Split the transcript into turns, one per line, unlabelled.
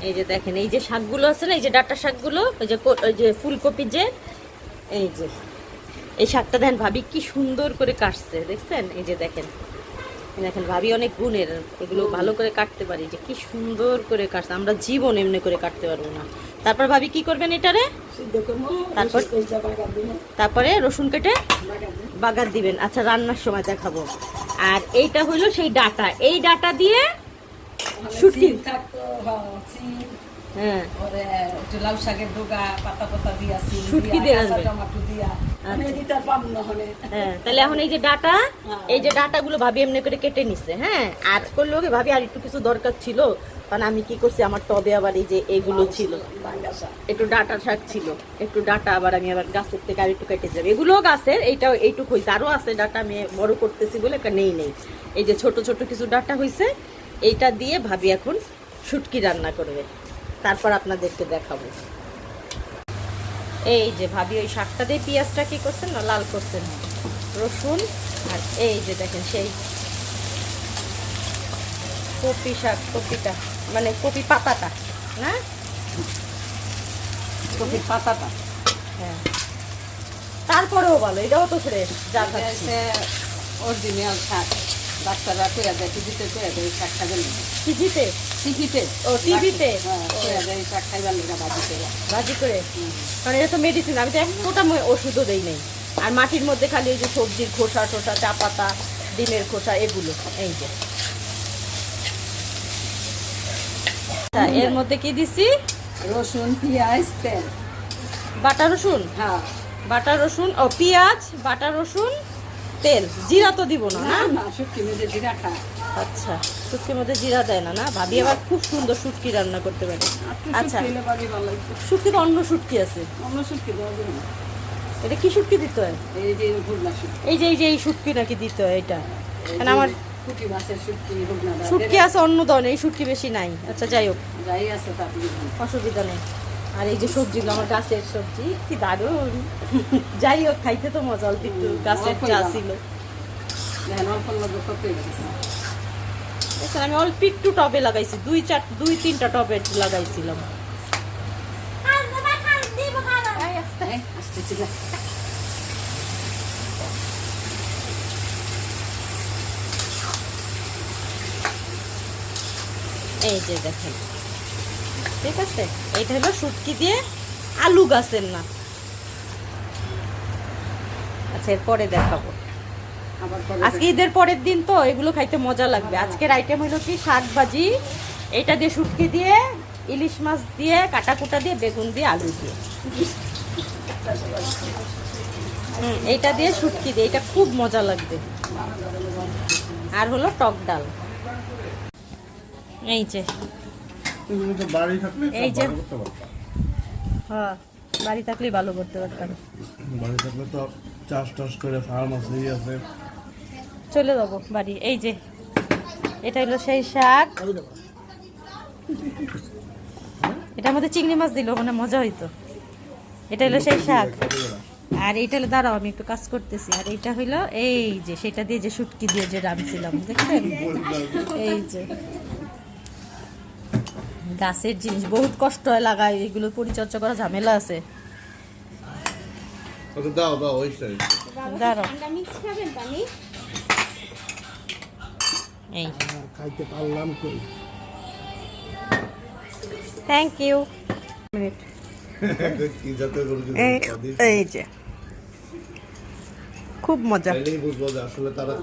এই যে দেখেন, এই যে শাকগুলো আছে না, এই যে ডাঁটা শাকগুলো, ওই যে ফুলকপি, যে এই যে এই শাকটা দেখেন ভাবি কি সুন্দর করে কাটছে, দেখছেন? এই যে দেখেন, দেখেন ভাবি অনেক গুণের, এগুলো ভালো করে কাটতে পারি, যে কি সুন্দর করে কাটছে, আমরা জীবন এমনি করে কাটতে পারবো না। তারপর ভাবি কি করবেন এটারে? তারপরে রসুন কেটে বাগার দিবেন। আচ্ছা, রান্নার সময় দেখাবো। আর এইটা হলো সেই ডাটা, এই ডাটা দিয়ে শুটকি, হ্যাঁ
লাউ শাকের ডোগা পাতা পাতা দিয়েছি,
শুটকি দিয়ে রান্না,
টমেটো দিয়া।
হ্যাঁ তাহলে এখন এই যে ডাটা, এই যে ডাটাগুলো ভাবি এমনি করে কেটে নিছে। হ্যাঁ, আর করলো কি ভাবি, আর একটু কিছু দরকার ছিল, কারণ আমি কি করছি, আমার টবে আবার এই যে এগুলো ছিল, একটু ডাটা শাক ছিল, একটু ডাটা আবার আমি আবার গাছের থেকে আর একটু কেটে যাবে, এগুলো গাছের, এইটাও এইটুকু হয়েছে, আরও আছে ডাটা, আমি বড় করতেছি বলে একটা নেই। এই যে ছোট ছোট কিছু ডাটা হয়েছে, এইটা দিয়ে ভাবি এখন শুটকি রান্না করবে, তারপর আপনাদেরকে দেখাবো। এই যে ভাবি ওই শাকটা দিয়ে পেঁয়াজটা কি করছেন না, লাল করছেন, রসুন, আর এই যে দেখেন সেই কপি শাক, কপিটা মানে কপি পাতাটা না,
কপির পাতাটা,
হ্যাঁ তারপরেও ভালো, এটাও তো ফ্রেশ, যা খাচ্ছে
অরিজিনাল শাক। ডাক্তাররা কইরা দেয়, টিভিতে কইরা দেয় শাক খাবেন,
টিভিতে,
টিভিতে,
ও টিভিতে
কইরা দেয় শাক খাইবার লেগে ভাজি করে।
ভাজি করে, কারণ এটা তো মেডিসিন, আমি তো এক ফোঁটা ওষুধও দেই নাই। আর মাটির মধ্যে খালি এই যে সবজির খোসা টোসা, চা পাতা, ডিমের খোসা, এগুলো। এই যে এর মধ্যে কি দিছি,
রসুন, পেঁয়াজ, তেল,
বাটা রসুন,
হ্যাঁ
বাটা রসুন, ও পেঁয়াজ, বাটা রসুন, তেল, জিরা তো দিব না না?
না শুটকি মধ্যে জিরা খায়।
আচ্ছা, শুটকির মধ্যে জিরা দেয় না, না ভাবি আবার খুব সুন্দর শুটকি রান্না করতে পারে। আচ্ছা, শুটকি তো অন্য শুটকি আছে,
অন্য শুটকি দেওয়া যাবে না।
এটা কি শুটকি দিতে হয়?
এই যে ভুগনা শুটকি,
এই শুটকি নাকি দিতে হয় এটা? কারণ আমার
পুঁটি মাছের শুটকি, ভুগনা
শুটকি আছে অন্য ধরনের, এই শুটকি বেশি নাই। আচ্ছা যাই হোক,
যাই আছে তাতে
অসুবিধা নেই। আর এই যে সবজিগুলো আমার গাছের সবজি, কি দারুণ। যাই হোক, খাইতে তো মজা, অল্প একটু গাছের চা ছিল। দেখেন আমি অল্প একটু টবে লাগাইছি, দুই তিনটা টবে লাগাইছিলাম। এই যে দেখেন, ঠিক আছে, এইটা হলো শুটকি দিয়ে আলু গাছের না। আচ্ছা, এরপরে দেখাবো। আজকে ঈদের পরের দিন তো এগুলো খাইতে মজা লাগবে। আজকের আইটেম হলো কি, শাক ভাজি, এটা দিয়ে শুটকি দিয়ে, ইলিশ মাছ দিয়ে, কাটা কুটা দিয়ে, বেগুন দিয়ে, আলু দিয়ে, এইটা দিয়ে শুটকি দিয়ে, এটা খুব মজা লাগবে। আর হলো টক ডাল। এই যে এই যে, হ্যাঁ বাড়ি থাকলেই ভালো করতে পারতাম,
বাড়ি থাকলে তো চাষ টাস করে ফার্ম আছে,
চলে যাবো বাড়ি। এই যে এটা হলো সেই শাক, এটার মধ্যে চিংড়ি মাছ দিল, মানে মজা হইতো। এটা হলো সেই শাক, আর এইটা হলো, দাঁড়াও আমি একটু কাজ করতেছি। আর এইটা হইলো এই যে সেটা দিয়ে যে শুটকি দিয়ে যে রাঁধছিলাম, দেখছেন? এই যে গাছের জিনিস বহুত কষ্ট হয় লাগাই, এগুলো পরিচর্যা করা ঝামেলা আছে।
দাও দাও ওই সাইড
দাঁড়াও, এই
খাইতে পারলাম কই,
থ্যাংক ইউ।
কি যাতে
এই যে খুব মজা,
বুঝবো যে আসলে তারা